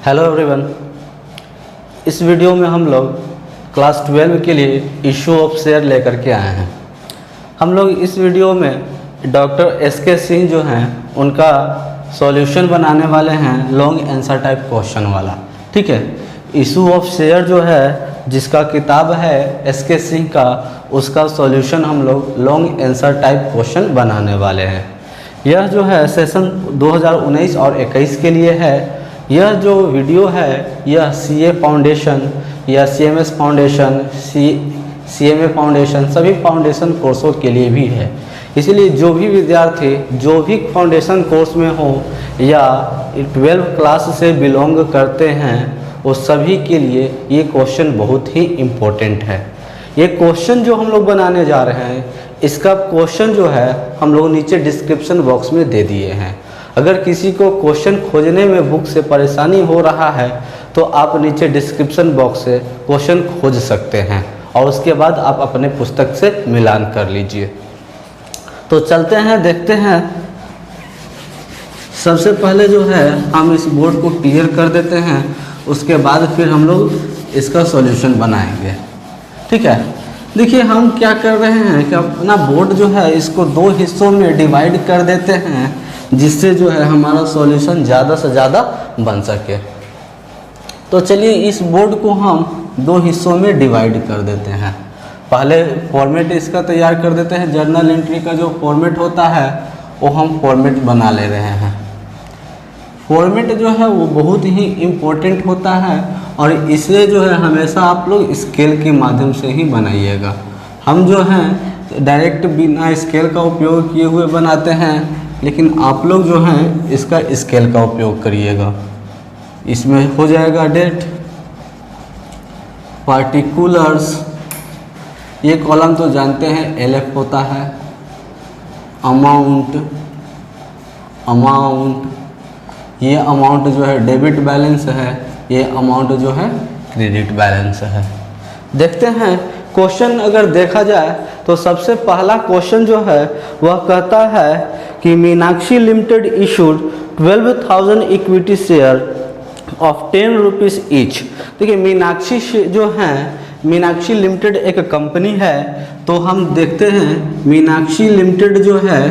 Hello everyone. इस video में हम लोग क्लास 12 के लिए इशू ऑफ शेयर लेकर के आए हैं। हम लोग इस वीडियो में डॉक्टर एस.के. सिंह जो हैं उनका सॉल्यूशन बनाने वाले हैं लॉन्ग आंसर टाइप क्वेश्चन वाला। ठीक है, इशू ऑफ शेयर जो है जिसका किताब है एस.के. सिंह का, उसका सॉल्यूशन हम लोग लॉन्ग आंसर टाइप क्वेश्चन बनाने वाले हैं। यह जो है सेशन 2019 और 21 के लिए है। यह जो वीडियो है यह सीए फाउंडेशन या सीएमएस फाउंडेशन, सीएमए फाउंडेशन, सभी फाउंडेशन कोर्सों के लिए भी है। इसलिए जो भी विद्यार्थी जो भी फाउंडेशन कोर्स में हो या 12 क्लास से बिलोंग करते हैं वो सभी के लिए ये क्वेश्चन बहुत ही इम्पोर्टेंट है। ये क्वेश्चन जो हम लोग बनाने जा रहे हैं इसका क्वेश्चन जो है हम लोग नीचे डिस्क्रिप्शन बॉक्स में दे दिए हैं। अगर किसी को क्वेश्चन खोजने में बुक से परेशानी हो रहा है तो आप नीचे डिस्क्रिप्शन बॉक्स से क्वेश्चन खोज सकते हैं और उसके बाद आप अपने पुस्तक से मिलान कर लीजिए। तो चलते हैं, देखते हैं। सबसे पहले जो है हम इस बोर्ड को क्लियर कर देते हैं, उसके बाद फिर हम लोग इसका सॉल्यूशन बनाएंगे। ठीक है, देखिए हम क्या कर रहे हैं कि अपना बोर्ड जो है इसको 2 हिस्सों में डिवाइड कर देते हैं जिससे जो है हमारा सॉल्यूशन ज़्यादा से ज़्यादा बन सके। तो चलिए इस बोर्ड को हम 2 हिस्सों में डिवाइड कर देते हैं। पहले फॉर्मेट इसका तैयार कर देते हैं। जर्नल एंट्री का जो फॉर्मेट होता है वो हम फॉर्मेट बना ले रहे हैं। फॉर्मेट जो है वो बहुत ही इम्पोर्टेंट होता है और इसे जो है हमेशा आप लोग स्केल के माध्यम से ही बनाइएगा। हम जो हैं डायरेक्ट बिना स्केल का उपयोग किए हुए बनाते हैं, लेकिन आप लोग जो हैं इसका स्केल का उपयोग करिएगा। इसमें हो जाएगा डेट, पार्टिकुलर्स, ये कॉलम तो जानते हैं एलएफ होता है, अमाउंट, ये अमाउंट जो है डेबिट बैलेंस है, ये अमाउंट जो है क्रेडिट बैलेंस है। देखते हैं क्वेश्चन अगर देखा जाए तो सबसे पहला क्वेश्चन जो है वह कहता है कि Meenakshi limited issued 12,000 equity share of 10 rupees each. देखिए मीनाक्षी जो हैं, मीनाक्षी लिमिटेड एक कंपनी है। तो हम देखते हैं मीनाक्षी लिमिटेड जो है,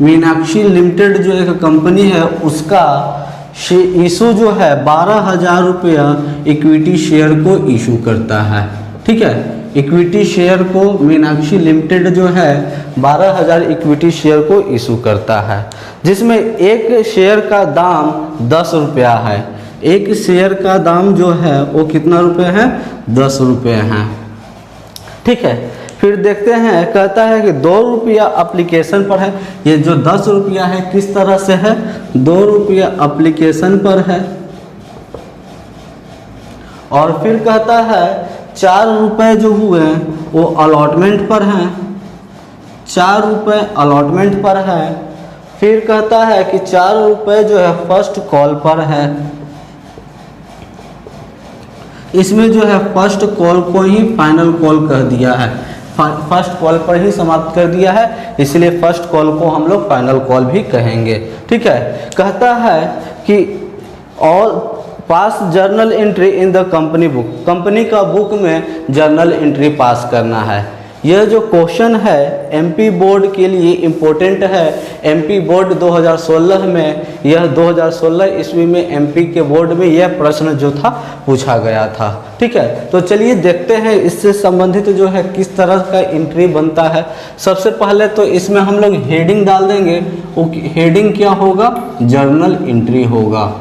मीनाक्षी लिमिटेड जो एक कंपनी है उसका इशू जो है 12,000 रुपया इक्विटी शेयर को इशू करता है। ठीक है, इक्विटी शेयर को मीनाक्षी लिमिटेड जो है 12,000 इक्विटी शेयर को इशू करता है, जिसमें एक शेयर का दाम 10 रुपया है। एक शेयर का दाम जो है वो कितना रुपये है? 10 रुपये हैं। ठीक है, फिर देखते हैं, कहता है कि 2 रुपया एप्लीकेशन पर है। ये जो 10 रुपया है किस तरह से है? 2 रुपया एप्लीकेशन पर है। और फिर कहता है 4 रुपये जो हुए वो अलॉटमेंट पर हैं, 4 रुपये अलॉटमेंट पर है। फिर कहता है कि 4 रुपये जो है फर्स्ट कॉल पर है। इसमें जो है फर्स्ट कॉल को ही फाइनल कॉल कह दिया है, फर्स्ट कॉल पर ही समाप्त कर दिया है, इसलिए फर्स्ट कॉल को हम लोग फाइनल कॉल भी कहेंगे। ठीक है, कहता है कि all pass journal entry in the company book, company का बुक में जर्नल एंट्री पास करना है। यह जो क्वेश्चन है एमपी बोर्ड के लिए इम्पोर्टेंट है। एमपी बोर्ड 2016 में, यह 2016 ईस्वी में एमपी के बोर्ड में यह प्रश्न जो था पूछा गया था। ठीक है, तो चलिए देखते हैं इससे संबंधित जो है किस तरह का एंट्री बनता है। सबसे पहले तो इसमें हम लोग हेडिंग डाल देंगे। वो हेडिंग क्या होगा? जर्नल एंट्री होगा।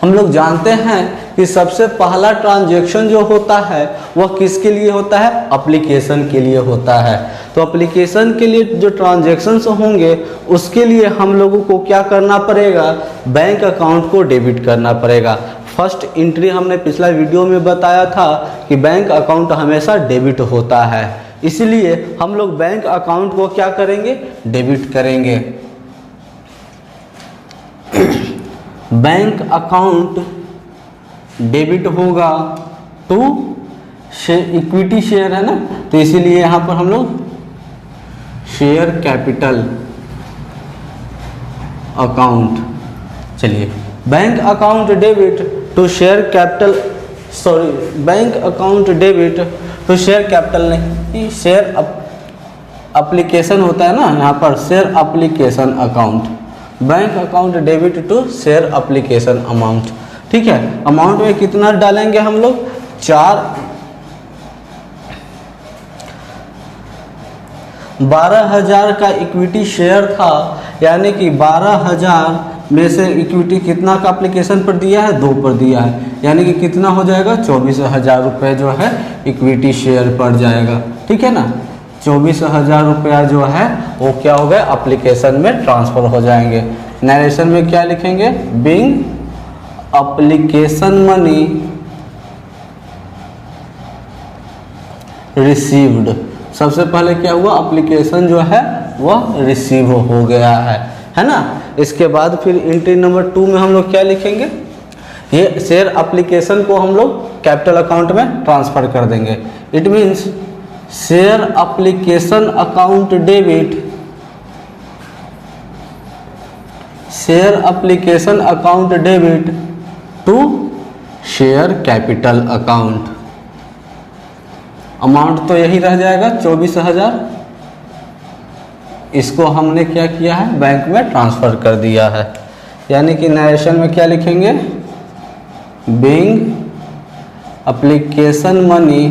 हम लोग जानते हैं कि सबसे पहला ट्रांजैक्शन जो होता है वह किसके लिए होता है? एप्लीकेशन के लिए होता है। तो एप्लीकेशन के लिए जो ट्रांजैक्शंस होंगे उसके लिए हम लोगों को क्या करना पड़ेगा? बैंक अकाउंट को डेबिट करना पड़ेगा। फर्स्ट एंट्री हमने पिछला वीडियो में बताया था कि बैंक अकाउंट हमेशा डेबिट होता है, इसलिए हम लोग बैंक अकाउंट को क्या करेंगे? डेबिट करेंगे। Bank account debit to equity equity शेयर है ना, तो इसीलिए यहाँ पर हम लोग शेयर कैपिटल अकाउंट। चलिए, bank account debit to share capital, sorry bank account debit to share capital नहीं, शेयर एप्लीकेशन होता है ना यहाँ पर, share application account, bank account debit to share application amount. ठीक है, अमाउंट में कितना डालेंगे हम लोग, 12,000 का इक्विटी शेयर था, यानी कि 12,000 में से इक्विटी कितना का एप्लीकेशन पर दिया है, 2 पर दिया है, यानी कि कितना हो जाएगा, 24,000 रुपये जो है इक्विटी शेयर पर जाएगा। ठीक है ना, 24,000 रुपया जो है वो क्या हो गया, एप्लीकेशन में ट्रांसफ़र हो जाएंगे। नरेशन में क्या लिखेंगे, बीइंग एप्लीकेशन मनी रिसीव्ड। सबसे पहले क्या हुआ, एप्लीकेशन जो है वह रिसीव हो गया है ना। इसके बाद फिर एंट्री नंबर 2 में हम लोग क्या लिखेंगे, ये शेयर एप्लीकेशन को हम लोग कैपिटल अकाउंट में ट्रांसफ़र कर देंगे। It means share application account debit, share application account debit to share capital account. Amount तो यही रह जाएगा 24,000, इसको हमने क्या किया है, बैंक में ट्रांसफ़र कर दिया है। यानी कि नरेशन में क्या लिखेंगे, बीइंग एप्लीकेशन मनी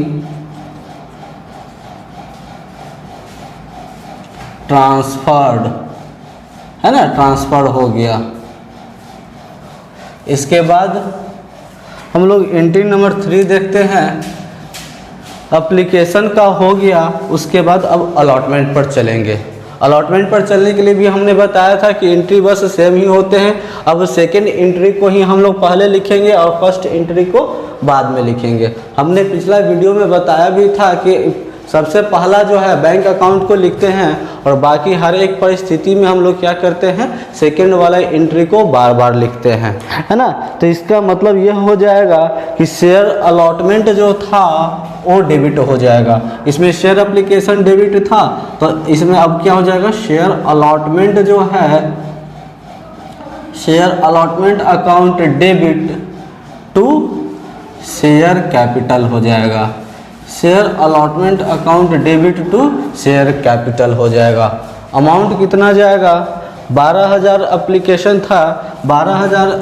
ट्रांसफर्ड, है ना, ट्रांसफ़र हो गया। इसके बाद हम लोग एंट्री नंबर 3 देखते हैं। एप्लीकेशन का हो गया, उसके बाद अब अलॉटमेंट पर चलेंगे। अलॉटमेंट पर चलने के लिए भी हमने बताया था कि एंट्री बस सेम ही होते हैं। अब सेकेंड एंट्री को ही हम लोग पहले लिखेंगे और फर्स्ट एंट्री को बाद में लिखेंगे। हमने पिछला वीडियो में बताया भी था कि सबसे पहला जो है बैंक अकाउंट को लिखते हैं और बाकी हर एक परिस्थिति में हम लोग क्या करते हैं, सेकंड वाला एंट्री को बार बार लिखते हैं, है ना। तो इसका मतलब यह हो जाएगा कि शेयर अलॉटमेंट जो था वो डेबिट हो जाएगा। इसमें शेयर एप्लीकेशन डेबिट था, तो इसमें अब क्या हो जाएगा, शेयर अलॉटमेंट जो है, share allotment account debit to share capital हो जाएगा। Share allotment account debit to share capital हो जाएगा। अमाउंट कितना जाएगा, 12,000 एप्लीकेशन था, 12,000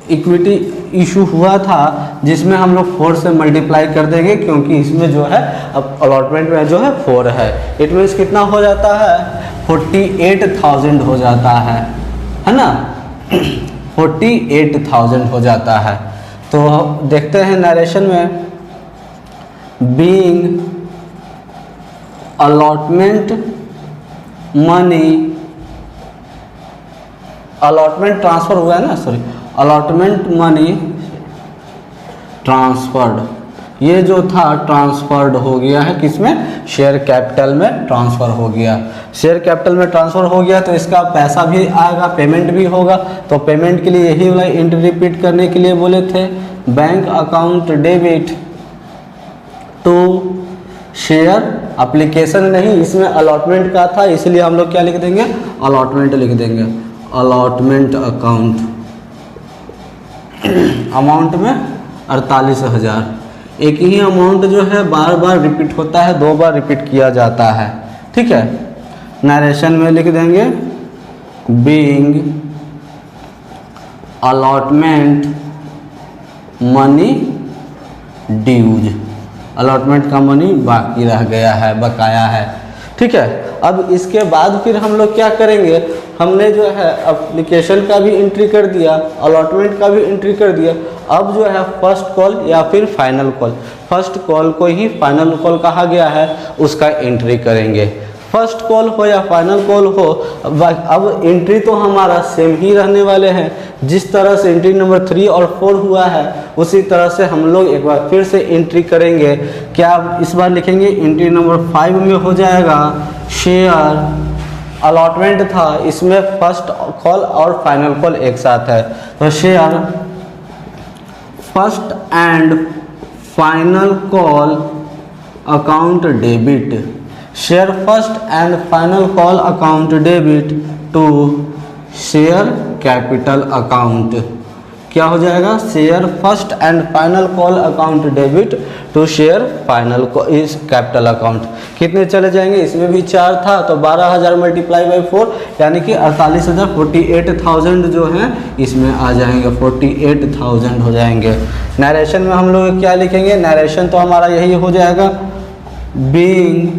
इक्विटी इशू हुआ था, जिसमें हम लोग 4 से मल्टीप्लाई कर देंगे, क्योंकि इसमें जो है अब अलॉटमेंट में जो है 4 है। इट मीन्स कितना हो जाता है, 48,000 हो जाता है ना, 48,000 हो जाता है। तो देखते हैं नरेशन में, being allotment money, allotment transfer हुआ है ना, सॉरी, अलॉटमेंट मनी ट्रांसफर्ड, ये जो था ट्रांसफर्ड हो गया है, किसमें, शेयर कैपिटल में ट्रांसफ़र हो गया। शेयर कैपिटल में ट्रांसफ़र हो गया तो इसका पैसा भी आएगा, पेमेंट भी होगा। तो पेमेंट के लिए यही वाला एंट्री रिपीट करने के लिए बोले थे, bank account debit to share application नहीं, इसमें अलॉटमेंट का था, इसलिए हम लोग क्या लिख देंगे, अलॉटमेंट लिख देंगे, अलॉटमेंट अकाउंट। अमाउंट में 48,000। एक ही अमाउंट जो है बार बार रिपीट होता है, 2 बार रिपीट किया जाता है। ठीक है, नरेशन में लिख देंगे, being allotment money dues, allotment का मनी बाकी रह गया है, बकाया है। ठीक है, अब इसके बाद फिर हम लोग क्या करेंगे, हमने जो है एप्लीकेशन का भी एंट्री कर दिया, अलॉटमेंट का भी एंट्री कर दिया। अब जो है फर्स्ट कॉल या फिर फाइनल कॉल, फर्स्ट कॉल को ही फाइनल कॉल कहा गया है, उसका एंट्री करेंगे। फर्स्ट कॉल हो या फाइनल कॉल हो, अब एंट्री तो हमारा सेम ही रहने वाले हैं। जिस तरह से एंट्री नंबर 3 और 4 हुआ है, उसी तरह से हम लोग एक बार फिर से एंट्री करेंगे। क्या इस बार लिखेंगे, एंट्री नंबर 5 में हो जाएगा, शेयर अलॉटमेंट था, इसमें फर्स्ट कॉल और फाइनल कॉल एक साथ है, तो share first and final call account debit, share first and final call account debit to share capital account. क्या हो जाएगा? Share first and final call account debit to share final इस capital account. कितने चले जाएंगे? इसमें भी 4 था तो 12,000 मल्टीप्लाई बाई 4 यानी कि 48,000 48,000 जो है इसमें आ जाएंगे, 48,000 हो जाएंगे। नरेशन में हम लोग क्या लिखेंगे? नरेशन तो हमारा यही हो जाएगा, being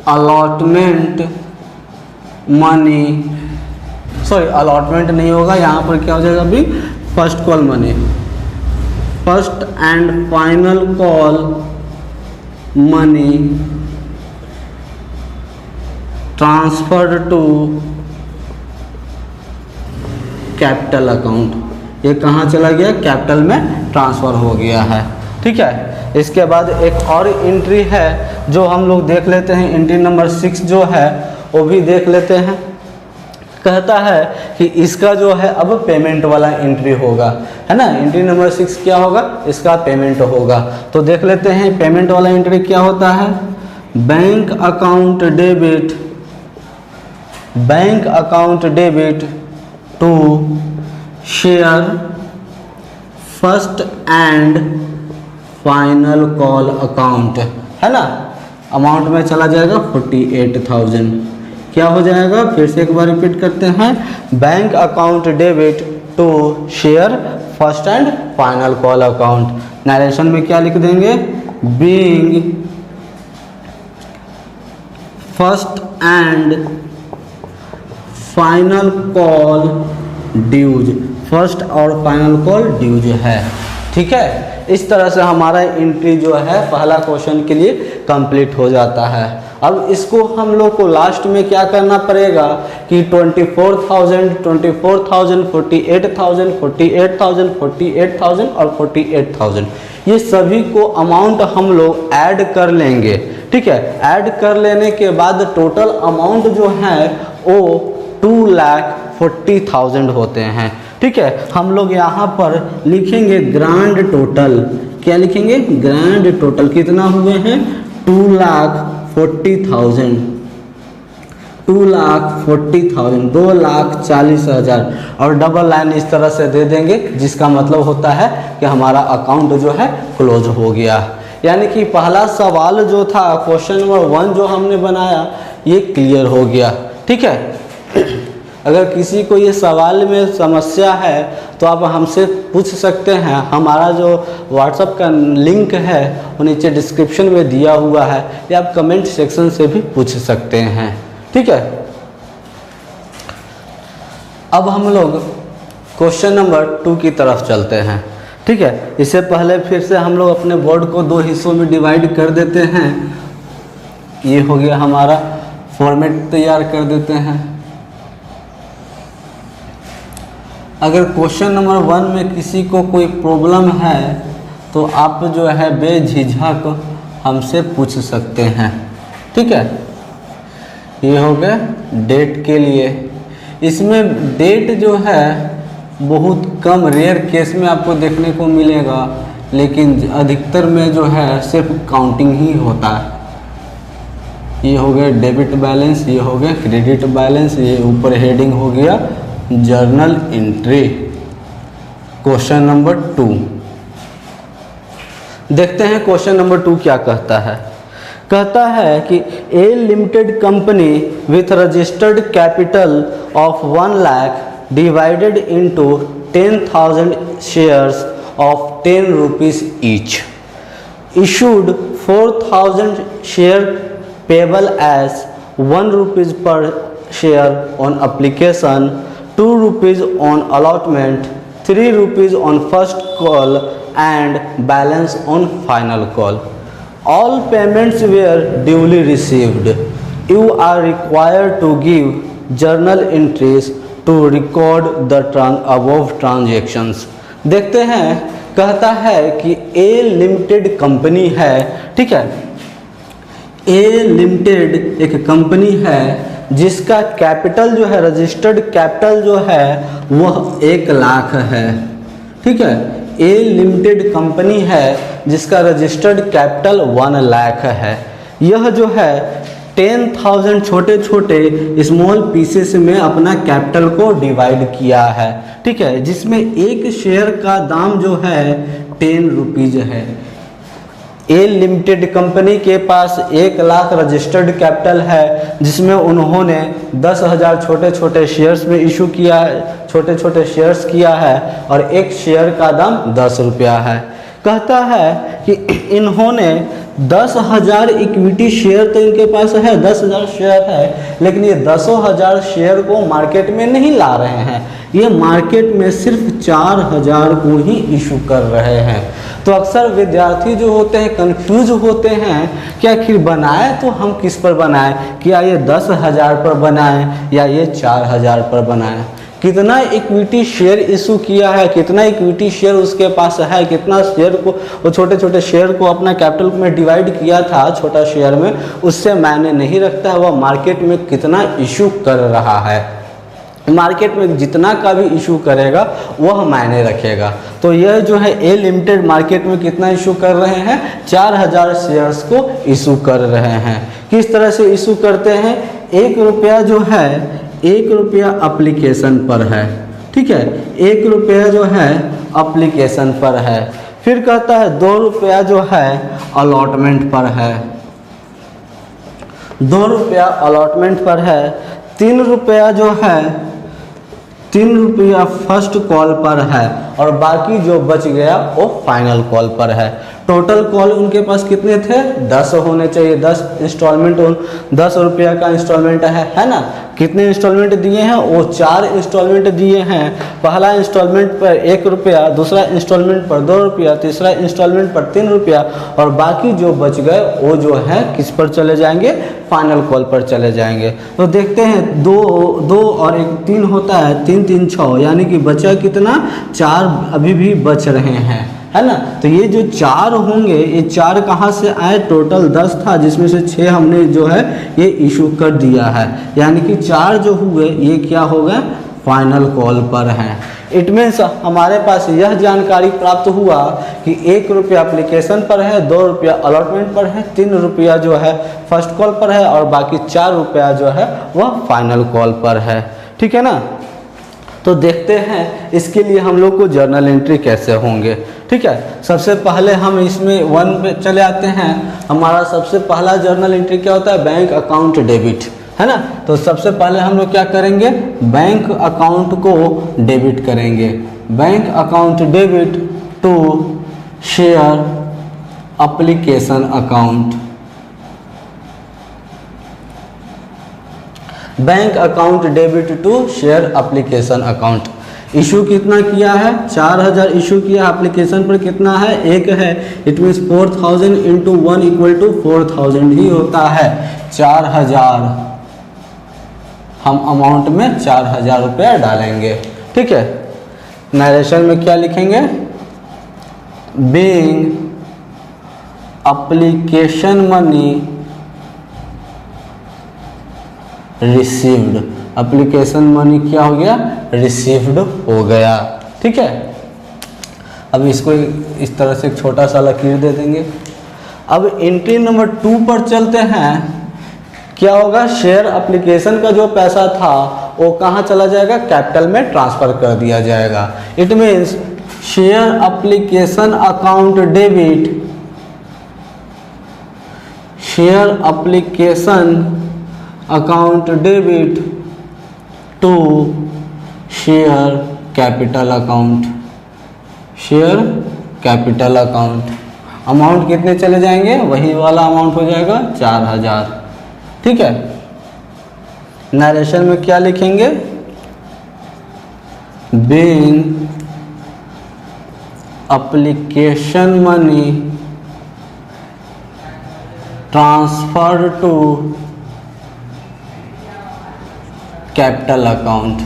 allotment money, sorry allotment नहीं होगा, यहाँ पर क्या हो जाएगा? अभी first call money, first and final call money transferred to capital account. ये कहाँ चला गया? कैपिटल में ट्रांसफर हो गया है। ठीक है, इसके बाद एक और एंट्री है जो हम लोग देख लेते हैं, एंट्री नंबर 6 जो है वो भी देख लेते हैं। कहता है कि इसका जो है अब पेमेंट वाला एंट्री होगा, है ना। एंट्री नंबर 6 क्या होगा? इसका पेमेंट होगा। तो देख लेते हैं पेमेंट वाला एंट्री क्या होता है। Bank account debit, bank account debit to share first and final call account, है ना। अमाउंट में चला जाएगा 48,000। क्या हो जाएगा? फिर से एक बार रिपीट करते हैं, bank account debit to share first and final call account. Narration में क्या लिख देंगे? Being first and final call dues, first और फाइनल कॉल ड्यूज है। ठीक है, इस तरह से हमारा एंट्री जो है पहला क्वेश्चन के लिए कंप्लीट हो जाता है। अब इसको हम लोग को लास्ट में क्या करना पड़ेगा कि 24,000, 24,000, 48,000, 48,000, 48,000 और 48,000 ये सभी को अमाउंट हम लोग ऐड कर लेंगे। ठीक है, ऐड कर लेने के बाद टोटल अमाउंट जो है वो 2,40,000 होते हैं। ठीक है, हम लोग यहाँ पर लिखेंगे ग्रांड टोटल। क्या लिखेंगे? ग्रांड टोटल कितना हुए हैं? 2,40,000, 2,40,000, 2,40,000 और डबल लाइन इस तरह से दे देंगे जिसका मतलब होता है कि हमारा अकाउंट जो है क्लोज हो गया। यानी कि पहला सवाल जो था क्वेश्चन नंबर 1 जो हमने बनाया ये क्लियर हो गया। ठीक है, अगर किसी को ये सवाल में समस्या है तो आप हमसे पूछ सकते हैं। हमारा जो व्हाट्सएप का लिंक है वो नीचे डिस्क्रिप्शन में दिया हुआ है, या आप कमेंट सेक्शन से भी पूछ सकते हैं। ठीक है, अब हम लोग क्वेश्चन नंबर 2 की तरफ चलते हैं। ठीक है, इससे पहले फिर से हम लोग अपने बोर्ड को 2 हिस्सों में डिवाइड कर देते हैं। ये हो गया हमारा फॉर्मेट तैयार कर देते हैं। अगर क्वेश्चन नंबर 1 में किसी को कोई प्रॉब्लम है तो आप जो है बेझिझक हमसे पूछ सकते हैं। ठीक है, ये हो गया डेट के लिए। इसमें डेट जो है बहुत कम रेयर केस में आपको देखने को मिलेगा, लेकिन अधिकतर में जो है सिर्फ काउंटिंग ही होता है। ये हो गया डेबिट बैलेंस, ये हो गया क्रेडिट बैलेंस, ये ऊपर हेडिंग हो गया जर्नल एंट्री। क्वेश्चन नंबर 2 देखते हैं। क्वेश्चन नंबर 2 क्या कहता है? कहता है कि a limited company with registered capital of 1 lakh divided into 10,000 shares of 10 rupees each issued 4,000 share payable as 1 rupees per share on application, 2 rupees on allotment, 3 rupees on first call and balance on final call. All payments were duly received. You are required to give journal entries to record the above transactions. देखते हैं, कहता है कि a limited company है। ठीक है, ए limited एक company है जिसका कैपिटल जो है रजिस्टर्ड कैपिटल जो है वह 1 लाख है। ठीक है, ए लिमिटेड कंपनी है जिसका रजिस्टर्ड कैपिटल 1 लाख है। यह जो है 10,000 छोटे छोटे स्मॉल पीसेस में अपना कैपिटल को डिवाइड किया है, ठीक है, जिसमें एक शेयर का दाम जो है 10 रुपीज़ है। ए लिमिटेड कंपनी के पास 1 लाख रजिस्टर्ड कैपिटल है, जिसमें उन्होंने 10,000 छोटे छोटे शेयर्स में इशू किया है, छोटे छोटे शेयर्स किया है और एक शेयर का दाम 10 रुपया है। कहता है कि इन्होंने 10,000 इक्विटी शेयर तो इनके पास है, 10,000 शेयर है, लेकिन ये 10,000 शेयर को मार्केट में नहीं ला रहे हैं, ये मार्केट में सिर्फ 4,000 को ही इशू कर रहे हैं। तो अक्सर विद्यार्थी जो होते हैं कंफ्यूज होते हैं कि आखिर बनाए तो हम किस पर बनाएं, क्या ये 10,000 पर बनाएं या ये 4,000 पर बनाएं। कितना इक्विटी शेयर इशू किया है, कितना इक्विटी शेयर उसके पास है, कितना शेयर को वो छोटे छोटे शेयर को अपना कैपिटल में डिवाइड किया था छोटा शेयर में, उससे मायने नहीं रखता है वह मार्केट में कितना इशू कर रहा है। मार्केट में जितना का भी इशू करेगा वह मायने रखेगा। तो यह जो है ए लिमिटेड मार्केट में कितना इशू कर रहे हैं, 4,000 शेयर्स को इशू कर रहे हैं। किस तरह से इशू करते हैं, 1 रुपया जो है 1 रुपया एप्लीकेशन पर है, ठीक है, 1 रुपया जो है एप्लीकेशन पर है। फिर कहता है 2 रुपया जो है अलॉटमेंट पर है, 2 रुपया अलॉटमेंट पर है। 3 रुपया जो है 3 रुपया फर्स्ट कॉल पर है और बाकी जो बच गया वो फाइनल कॉल पर है। टोटल कॉल उनके पास कितने थे, 10 होने चाहिए, 10 इंस्टॉलमेंट, 10 रुपया का इंस्टॉलमेंट है ना। कितने इंस्टॉलमेंट दिए हैं, वो 4 इंस्टॉलमेंट दिए हैं। पहला इंस्टॉलमेंट पर 1 रुपया, दूसरा इंस्टॉलमेंट पर 2 रुपया, तीसरा इंस्टॉलमेंट पर 3 रुपया और बाकी जो बच गए वो जो है किस पर चले जाएंगे, फाइनल कॉल पर चले जाएंगे। तो देखते हैं 2 और 1 3 होता है, 3 3 6, यानी कि बचा कितना, 4 अभी भी बच रहे हैं, है ना। तो ये जो 4 होंगे, ये 4 कहाँ से आए, टोटल 10 था जिसमें से 6 हमने जो है ये इशू कर दिया है, यानी कि 4 जो हुए ये क्या हो गए, फाइनल कॉल पर हैं। इट मीन्स हमारे पास यह जानकारी प्राप्त हुआ कि 1 रुपया एप्लीकेशन पर है, 2 रुपया अलॉटमेंट पर है, 3 रुपया जो है फर्स्ट कॉल पर है और बाकी 4 रुपया जो है वह फाइनल कॉल पर है, ठीक है ना। तो देखते हैं इसके लिए हम लोग को जर्नल एंट्री कैसे होंगे, ठीक है। सबसे पहले हम इसमें 1 पे चले आते हैं। हमारा सबसे पहला जर्नल एंट्री क्या होता है, बैंक अकाउंट डेबिट, है ना। तो सबसे पहले हम लोग क्या करेंगे, बैंक अकाउंट को डेबिट करेंगे। Bank account debit to share application account. Bank account debit to share application account. Issue कितना किया है, 4,000 इशू किया, एप्लीकेशन पर कितना है, 1 है। It means 4,000 into 1 equal to 4,000 ही होता है। 4,000 हम अमाउंट में 4,000 रुपया डालेंगे, ठीक है। नरेशन में क्या लिखेंगे, being application money received. Application money क्या हो गया, रिसीव्ड हो गया, ठीक है। अब इसको इस तरह से एक छोटा सा लकीर दे देंगे। अब एंट्री नंबर 2 पर चलते हैं। क्या होगा, शेयर एप्लीकेशन का जो पैसा था वो कहाँ चला जाएगा, कैपिटल में ट्रांसफर कर दिया जाएगा। It means share application account debit, share application account debit to share capital account, share capital account. Amount कितने चले जाएंगे, वही वाला अमाउंट हो जाएगा 4,000, ठीक है। नरेशन में क्या लिखेंगे, being application money transfer to capital account.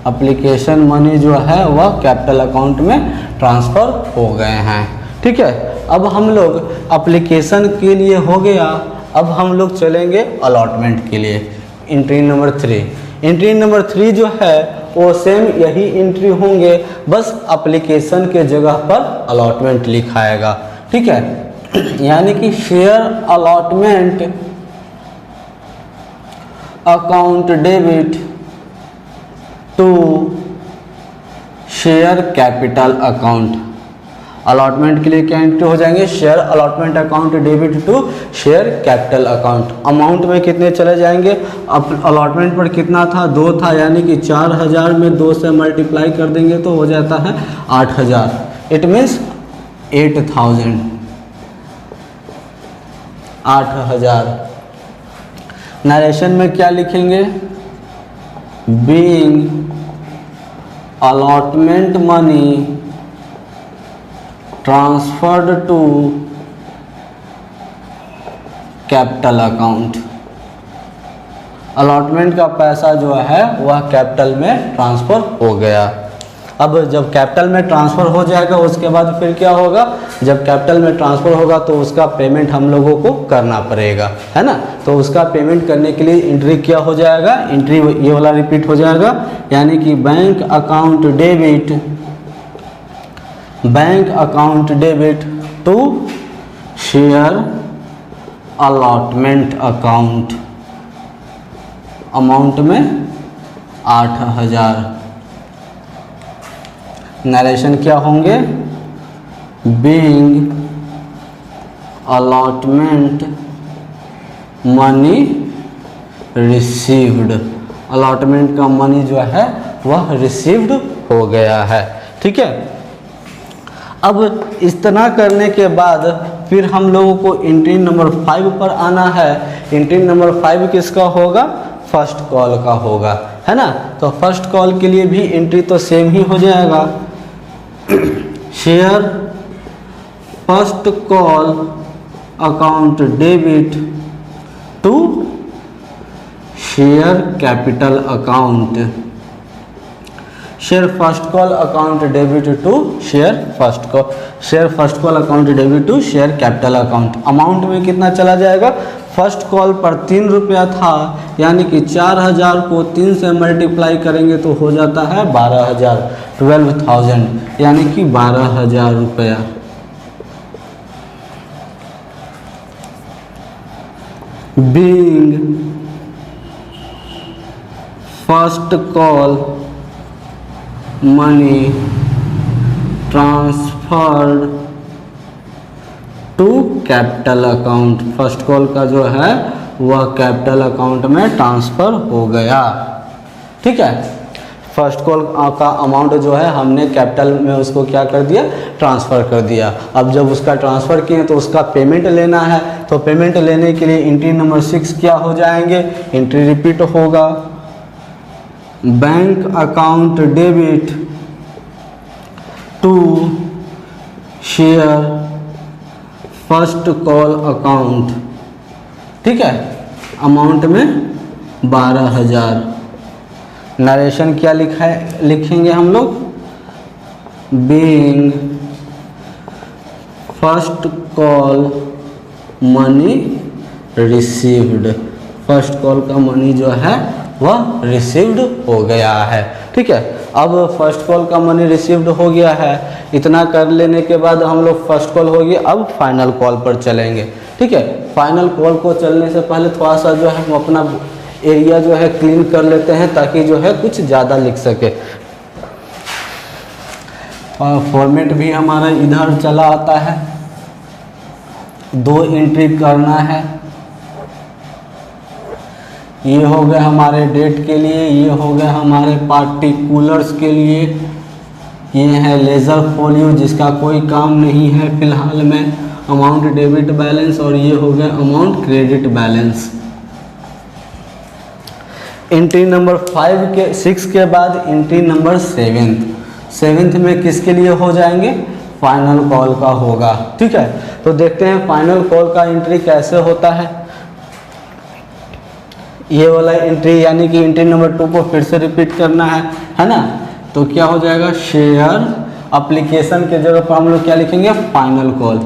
Application money जो है वह कैपिटल अकाउंट में ट्रांसफ़र हो गए हैं, ठीक है। अब हम लोग एप्लीकेशन के लिए हो गया, अब हम लोग चलेंगे अलॉटमेंट के लिए। एंट्री नंबर 3, एंट्री नंबर 3 जो है वो सेम यही एंट्री होंगे, बस एप्लीकेशन के जगह पर अलॉटमेंट लिखाएगा, ठीक है। यानी कि share allotment account debit to share capital account. Allotment के लिए क्या एंट्री हो जाएंगे, share allotment account debit to share capital account. Amount में कितने चले जाएंगे, अब अलॉटमेंट पर कितना था, 2 था, यानी कि 4000 में 2 से मल्टीप्लाई कर देंगे तो हो जाता है 8000। It means 8000, 8000। नरेशन में क्या लिखेंगे, being allotment money transferred to capital account. Allotment का पैसा जो है वह कैपिटल में ट्रांसफ़र हो गया। अब जब कैपिटल में ट्रांसफ़र हो जाएगा उसके बाद फिर क्या होगा, जब कैपिटल में ट्रांसफ़र होगा तो उसका पेमेंट हम लोगों को करना पड़ेगा, है ना। तो उसका पेमेंट करने के लिए एंट्री क्या हो जाएगा, एंट्री ये वाला रिपीट हो जाएगा, यानी कि bank account debit to share allotment account, amount में 8000। नरेशन क्या होंगे, being allotment money received, allotment का मनी जो है वह रिसीव्ड हो गया है, ठीक है। अब इतना करने के बाद फिर हम लोगों को एंट्री नंबर 5 पर आना है। एंट्री नंबर 5 किसका होगा, फर्स्ट कॉल का होगा, है ना। तो फर्स्ट कॉल के लिए भी एंट्री तो सेम ही हो जाएगा, share first call account debit to share capital account, share first call account debit to share first call account debit to share capital account. Amount में कितना चला जाएगा, फर्स्ट कॉल पर 3 रुपया था, यानी कि 4000 को 3 से मल्टीप्लाई करेंगे तो हो जाता है 12000, 12000, यानी कि 12000 रुपया। Being first call money transferred to capital account, first call का जो है वह कैपिटल अकाउंट में ट्रांसफ़र हो गया, ठीक है। फर्स्ट कॉल का अमाउंट जो है हमने कैपिटल में उसको क्या कर दिया, ट्रांसफ़र कर दिया। अब जब उसका ट्रांसफ़र किए तो उसका पेमेंट लेना है, तो पेमेंट लेने के लिए एंट्री नंबर 6 क्या हो जाएंगे, एंट्री रिपीट होगा, bank account debit to share first call account, ठीक है, अमाउंट में 12000। नरेशन क्या लिखा है, लिखेंगे हम लोग, being first call money received, first call का मनी जो है वह रिसीव्ड हो गया है, ठीक है। अब फर्स्ट कॉल का मनी रिसीव्ड हो गया है, इतना कर लेने के बाद हम लोग फर्स्ट कॉल हो गई, अब फाइनल कॉल पर चलेंगे, ठीक है। फाइनल कॉल को चलने से पहले थोड़ा सा जो है हम अपना एरिया जो है क्लीन कर लेते हैं ताकि जो है कुछ ज़्यादा लिख सके। और फॉर्मेट भी हमारा इधर चला आता है, 2 एंट्री करना है, ये हो गए हमारे डेट के लिए, ये हो गए हमारे पार्टिकुलर्स के लिए, ये है लेज़र फोलियो जिसका कोई काम नहीं है फिलहाल में, अमाउंट डेबिट बैलेंस, और ये हो गया amount credit balance. Entry number 6 के बाद एंट्री नंबर 7 में किसके लिए हो जाएंगे, फाइनल कॉल का होगा, ठीक है। तो देखते हैं फाइनल कॉल का एंट्री कैसे होता है। ये वाला एंट्री यानी कि एंट्री नंबर 2 को फिर से रिपीट करना है ना। तो क्या हो जाएगा, शेयर एप्लीकेशन के जगह पर हम लोग क्या लिखेंगे, final call,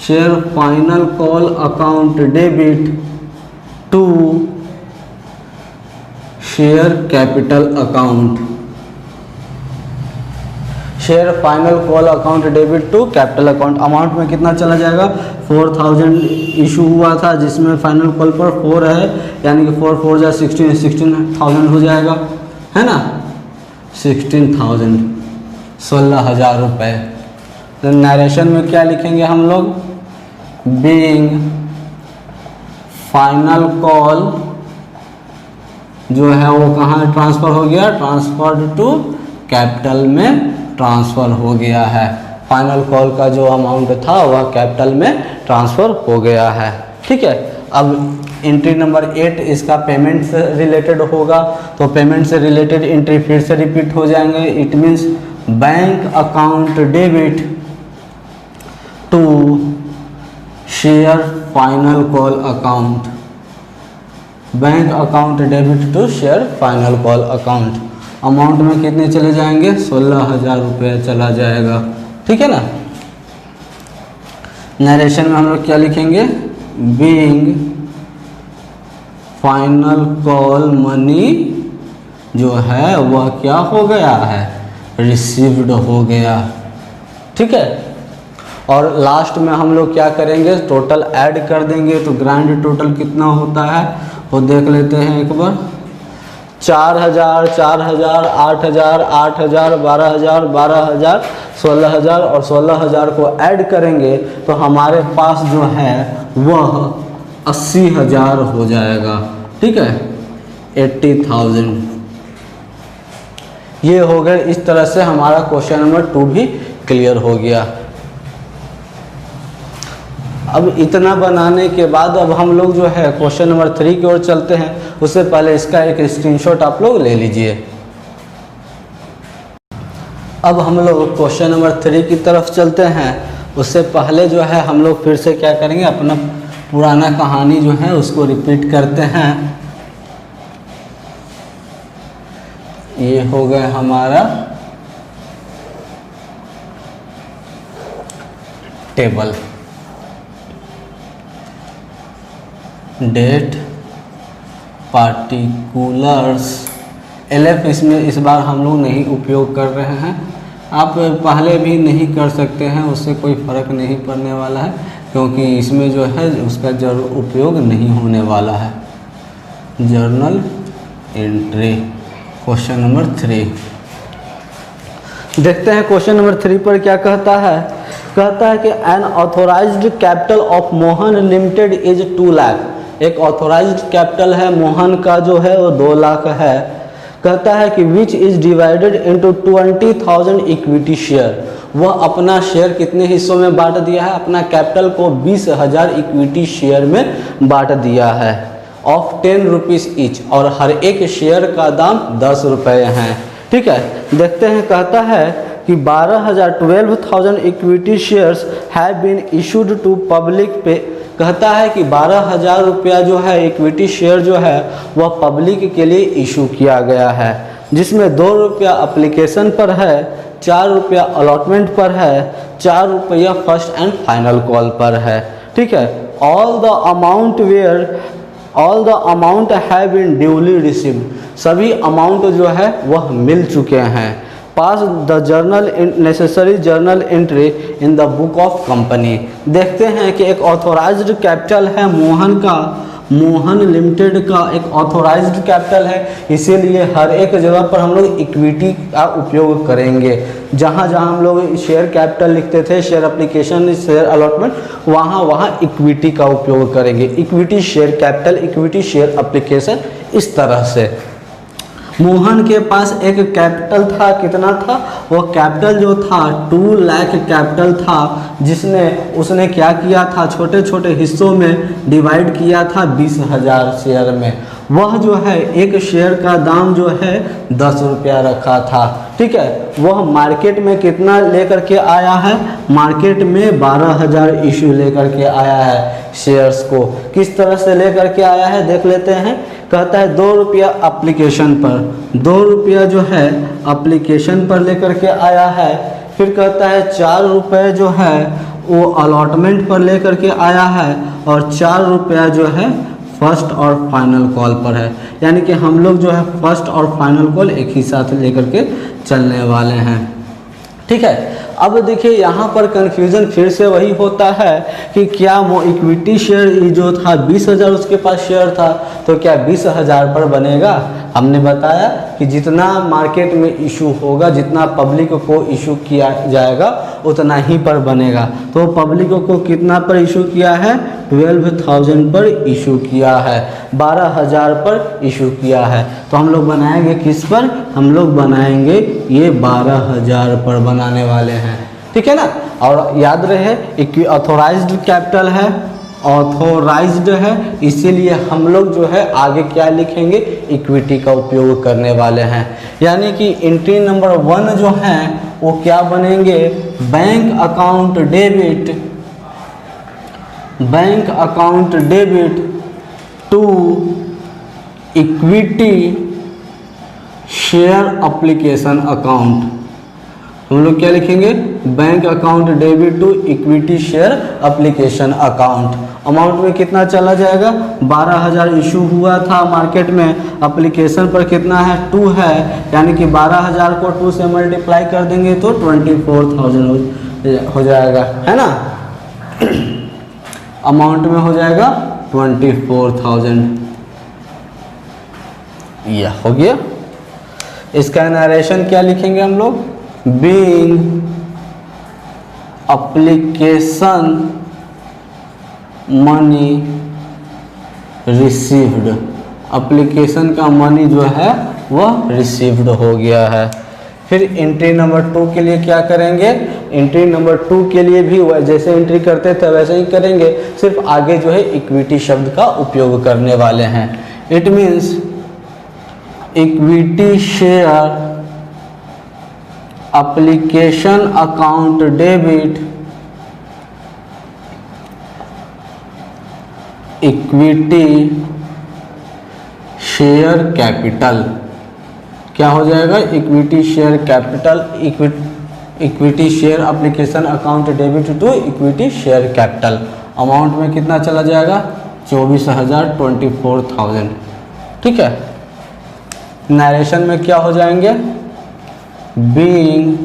share final call account debit to share capital account, share final call account debit to capital account. Amount में कितना चला जाएगा, 4000 इशू हुआ था जिसमें फाइनल कॉल पर 4 है, यानी कि 4 4 जा 16,000 हो जाएगा, है ना, 16,000, 16,000 रुपये। तो नरेशन में क्या लिखेंगे हम लोग, बीइंग फाइनल कॉल जो है वो कहाँ ट्रांसफ़र हो गया, ट्रांसफर टू कैपिटल में ट्रांसफ़र हो गया है। फाइनल कॉल का जो अमाउंट था वह कैपिटल में ट्रांसफ़र हो गया है। ठीक है, अब एंट्री नंबर 8 इसका पेमेंट से रिलेटेड होगा, तो पेमेंट से रिलेटेड एंट्री फिर से रिपीट हो जाएंगे। It means bank account debit to share final call account, bank account debit to share final call account. Amount में कितने चले जाएंगे, 16,000 रुपये चला जाएगा। ठीक है ना। नरेशन में हम लोग क्या लिखेंगे, बीइंग फाइनल कॉल मनी जो है वह क्या हो गया है, रिसीव्ड हो गया। ठीक है, और लास्ट में हम लोग क्या करेंगे, टोटल ऐड कर देंगे, तो ग्रैंड टोटल कितना होता है वो देख लेते हैं एक बार। 4,000, 4,000, 8,000, 8,000, 12,000, 12,000, 16,000 और 16,000 को ऐड करेंगे तो हमारे पास जो है वह 80,000 हो जाएगा। ठीक है, 80,000। ये हो गए, इस तरह से हमारा क्वेश्चन नंबर 2 भी क्लियर हो गया। अब इतना बनाने के बाद अब हम लोग जो है क्वेश्चन नंबर 3 की ओर चलते हैं। उससे पहले इसका एक स्क्रीनशॉट आप लोग ले लीजिए। अब हम लोग क्वेश्चन नंबर 3 की तरफ चलते हैं। उससे पहले जो है हम लोग फिर से क्या करेंगे, अपना पुराना कहानी जो है उसको रिपीट करते हैं। ये हो गया हमारा टेबल, डेट, पार्टिकुलर्स। एलएफ इसमें इस बार हम लोग नहीं उपयोग कर रहे हैं, आप पहले भी नहीं कर सकते हैं, उससे कोई फ़र्क नहीं पड़ने वाला है, क्योंकि इसमें जो है उसका जरूर उपयोग नहीं होने वाला है। जर्नल एंट्री, क्वेश्चन नंबर 3 देखते हैं। क्वेश्चन नंबर 3 पर क्या कहता है, कहता है कि an authorised capital of Mohan limited is 2 lakh. एक ऑथोराइज्ड कैपिटल है मोहन का जो है वो 2 लाख है। कहता है कि which is divided into 20,000 equity share. वह अपना शेयर कितने हिस्सों में बांट दिया है, अपना कैपिटल को 20,000 इक्विटी शेयर में बांट दिया है, ऑफ 10 रुपीज़ ईच, और हर एक शेयर का दाम 10 रुपये हैं। ठीक है, देखते हैं। कहता है कि 12,000 equity shares have been issued to public पे। कहता है कि 12,000 रुपया जो है इक्विटी शेयर जो है वह पब्लिक के लिए इशू किया गया है, जिसमें 2 रुपया अप्लीकेशन पर है, 4 रुपया अलॉटमेंट पर है, 4 रुपया फर्स्ट एंड फाइनल कॉल पर है। ठीक है, all the amount have been duly received. सभी अमाउंट जो है वह मिल चुके हैं। Pass the journal necessary journal entry in the book of company. देखते हैं कि एक ऑथोराइज्ड कैपिटल है मोहन का, मोहन लिमिटेड का एक ऑथोराइज्ड कैपिटल है, इसीलिए हर एक जगह पर हम लोग इक्विटी का उपयोग करेंगे। जहाँ जहाँ हम लोग शेयर कैपिटल लिखते थे, शेयर एप्लीकेशन, शेयर अलॉटमेंट, वहाँ इक्विटी का उपयोग करेंगे। Equity share capital, equity share application, इस तरह से। मोहन के पास एक कैपिटल था, कितना था, वो कैपिटल जो था 2 लाख कैपिटल था, उसने क्या किया था, छोटे छोटे हिस्सों में डिवाइड किया था 20,000 शेयर में। वह जो है एक शेयर का दाम जो है 10 रुपया रखा था। ठीक है, वह मार्केट में कितना लेकर के आया है, मार्केट में 12,000 इशू लेकर के आया है शेयर्स को। किस तरह से लेकर के आया है देख लेते हैं। कहता है 2 रुपया एप्लीकेशन पर, 2 रुपया जो है एप्लीकेशन पर लेकर के आया है। फिर कहता है 4 रुपये जो है वो अलॉटमेंट पर लेकर के आया है, और 4 रुपया जो है फर्स्ट और फाइनल कॉल पर है। यानी कि हम लोग जो है फर्स्ट और फाइनल कॉल एक ही साथ लेकर के चलने वाले हैं। ठीक है। अब देखिए यहाँ पर कन्फ्यूज़न फिर से वही होता है कि क्या वो इक्विटी शेयर जो था 20,000 उसके पास शेयर था, तो क्या 20,000 पर बनेगा? हमने बताया कि जितना मार्केट में इशू होगा, जितना पब्लिक को इशू किया जाएगा उतना ही पर बनेगा। तो पब्लिक को कितना पर इशू किया है? 12,000 पर इशू किया है, 12,000 पर इशू किया है। तो हम लोग बनाएंगे किस पर? हम लोग बनाएंगे ये 12,000 पर बनाने वाले हैं, ठीक है ना। और याद रहे ऑथोराइज्ड कैपिटल है, ऑथोराइज्ड है, इसीलिए हम लोग जो है आगे क्या लिखेंगे? इक्विटी का उपयोग करने वाले हैं। यानी कि एंट्री नंबर 1 जो है वो क्या बनेंगे? Bank account debit, bank account debit to equity share application account. हम लोग क्या लिखेंगे? Bank account debit to equity share application account. Amount में कितना चला जाएगा? 12,000 इशू हुआ था मार्केट में, एप्लीकेशन पर कितना है? 2 है, यानी कि 12,000 को 2 से मल्टीप्लाई कर देंगे तो 24,000 हो जाएगा, है ना। अमाउंट में हो जाएगा 24,000। यह हो गया। इसका नरेशन क्या लिखेंगे हम लोग? Being application money received, application का मनी जो है वह रिसीव्ड हो गया है। फिर एंट्री नंबर 2 के लिए क्या करेंगे? एंट्री नंबर 2 के लिए भी जैसे एंट्री करते थे वैसे ही करेंगे, सिर्फ आगे जो है इक्विटी शब्द का उपयोग करने वाले हैं। It means equity share application account debit equity share capital. क्या हो जाएगा? Equity share capital, equity share application account debit to equity share capital. Amount में कितना चला जाएगा? 24,000, 24,000, ठीक है। नरेशन में क्या हो जाएंगे? बीइंग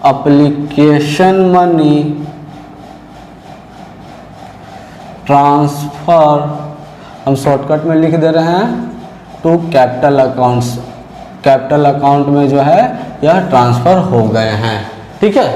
एप्लीकेशन मनी ट्रांसफर, हम शॉर्टकट में लिख दे रहे हैं, to capital accounts. Capital account में जो है यह ट्रांसफ़र हो गए हैं, ठीक है।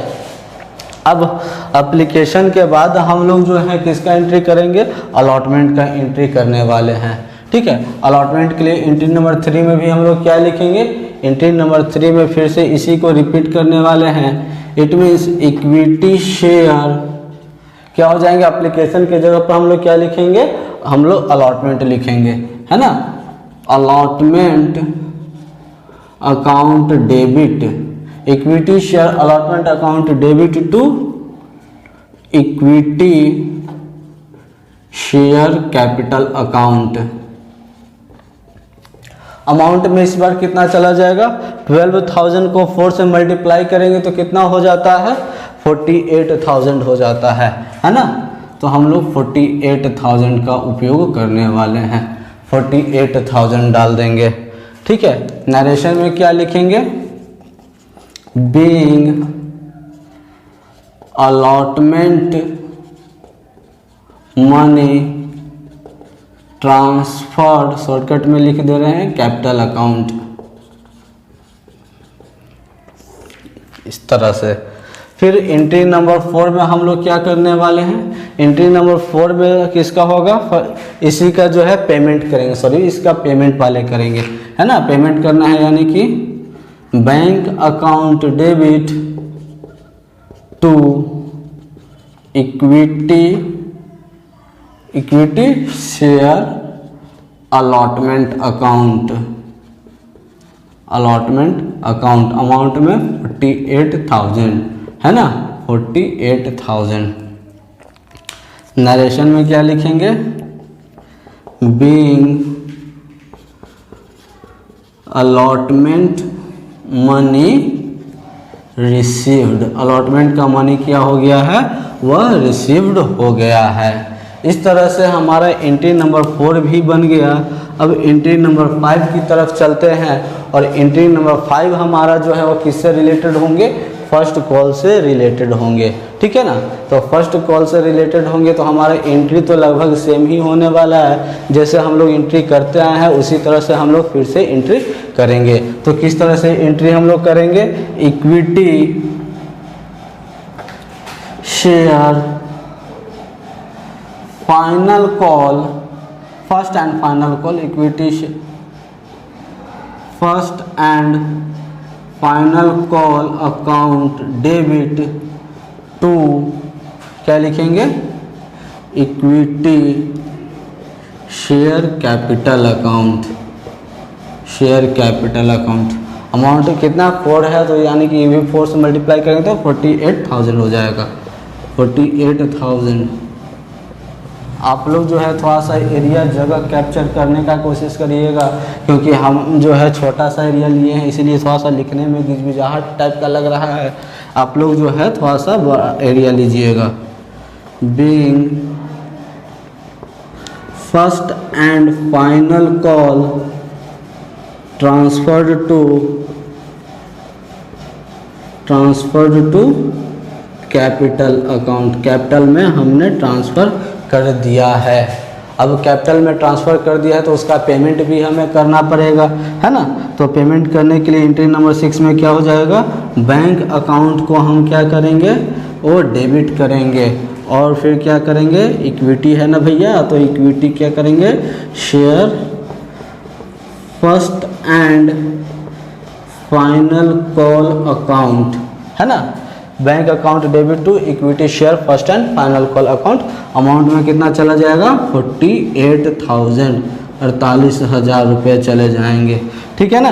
अब एप्लीकेशन के बाद हम लोग जो है किसका एंट्री करेंगे? अलॉटमेंट का एंट्री करने वाले हैं, ठीक है। अलॉटमेंट के लिए एंट्री नंबर 3 में भी हम लोग क्या लिखेंगे? एंट्री नंबर 3 में फिर से इसी को रिपीट करने वाले हैं। इट मीन्स इक्विटी शेयर क्या हो जाएंगे? एप्लीकेशन के जगह पर हम लोग क्या लिखेंगे? हम लोग अलॉटमेंट लिखेंगे, है ना। Allotment account debit, equity share allotment account debit to equity share capital account. Amount में इस बार कितना चला जाएगा? 12,000 को 4 से मल्टीप्लाई करेंगे तो कितना हो जाता है? 48,000 हो जाता है ना। तो हम लोग 48,000 का उपयोग करने वाले हैं, 48,000 डाल देंगे, ठीक है। नरेशन में क्या लिखेंगे? Being allotment money transferred, shortcut में लिख दे रहे हैं कैपिटल अकाउंट, इस तरह से। फिर एंट्री नंबर 4 में हम लोग क्या करने वाले हैं? एंट्री नंबर 4 में किसका होगा? इसी का जो है पेमेंट करेंगे, सॉरी इसका पेमेंट वाले करेंगे, है ना। पेमेंट करना है, यानी कि bank account debit to equity share allotment account, allotment account. Amount में 48,000, है ना, 48,000। नरेशन में क्या लिखेंगे? Being allotment money received, allotment का मनी क्या हो गया है? वह रिसीव्ड हो गया है। इस तरह से हमारा एंट्री नंबर 4 भी बन गया। अब एंट्री नंबर 5 की तरफ चलते हैं और एंट्री नंबर 5 हमारा जो है वो किससे रिलेटेड होंगे, फर्स्ट कॉल से रिलेटेड होंगे, ठीक है ना। तो फर्स्ट कॉल से रिलेटेड होंगे तो हमारा एंट्री तो लगभग सेम ही होने वाला है, जैसे हम लोग एंट्री करते आए हैं उसी तरह से हम लोग फिर से एंट्री करेंगे। तो किस तरह से एंट्री हम लोग करेंगे, equity share final call, first and final call, equity first and final call account debit to, क्या लिखेंगे, equity share capital account, share capital account. Amount कितना 4 है, तो यानी कि ये भी 4 से मल्टीप्लाई करेंगे तो 48,000 हो जाएगा, 48,000। आप लोग जो है थोड़ा सा एरिया जगह कैप्चर करने का कोशिश करिएगा, क्योंकि हम जो है छोटा सा एरिया लिए हैं इसीलिए थोड़ा सा लिखने में गिजगिजाहट टाइप का लग रहा है। आप लोग जो है थोड़ा सा बड़ा एरिया लीजिएगा। Being first and final call transferred to capital account, capital में हमने ट्रांसफ़र कर दिया है। अब कैपिटल में ट्रांसफ़र कर दिया है तो उसका पेमेंट भी हमें करना पड़ेगा, है ना। तो पेमेंट करने के लिए एंट्री नंबर 6 में क्या हो जाएगा, बैंक अकाउंट को हम क्या करेंगे, वो डेबिट करेंगे और फिर क्या करेंगे, इक्विटी है ना भैया, तो इक्विटी क्या करेंगे, share first and final call account, है ना। Bank account debit to equity share first and final call account. Amount में कितना चला जाएगा, 48,000, 48,000 रुपये चले जाएंगे, ठीक है ना।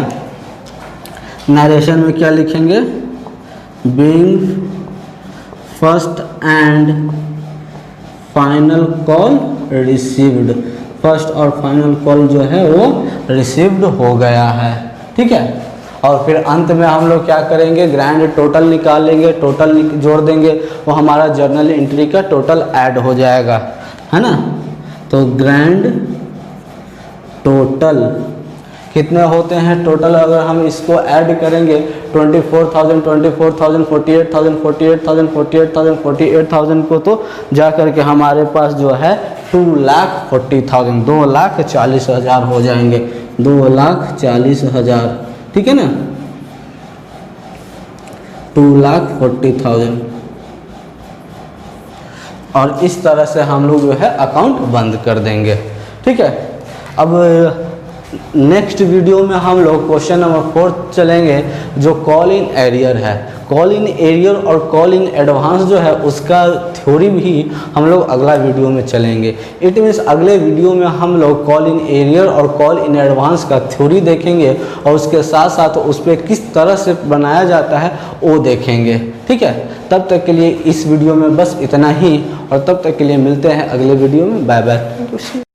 नरेशन में क्या लिखेंगे, being first and final call received, first और फाइनल कॉल जो है वो रिसीव्ड हो गया है, ठीक है। और फिर अंत में हम लोग क्या करेंगे, ग्रैंड टोटल निकालेंगे, टोटल जोड़ देंगे, वो हमारा जर्नल एंट्री का टोटल ऐड हो जाएगा, है ना। तो ग्रैंड टोटल कितने होते हैं टोटल, अगर हम इसको ऐड करेंगे 24,000, 24,000, 48,000, 48,000, 48,000, 48,000 को तो जा करके हमारे पास जो है 2,40,000, 2,40,000 हो जाएंगे, 2,40,000, ठीक है ना, 2,40,000। और इस तरह से हम लोग जो है अकाउंट बंद कर देंगे, ठीक है। अब नेक्स्ट वीडियो में हम लोग क्वेश्चन नंबर 4 चलेंगे, जो कॉल इन एरियर है। कॉल इन एरियर और कॉल इन एडवांस जो है उसका थ्योरी भी हम लोग अगला वीडियो में चलेंगे। इट मीन्स अगले वीडियो में हम लोग कॉल इन एरियर और कॉल इन एडवांस का थ्योरी देखेंगे और उसके साथ साथ उस पर किस तरह से बनाया जाता है वो देखेंगे, ठीक है। तब तक के लिए इस वीडियो में बस इतना ही, और तब तक के लिए मिलते हैं अगले वीडियो में। Bye bye.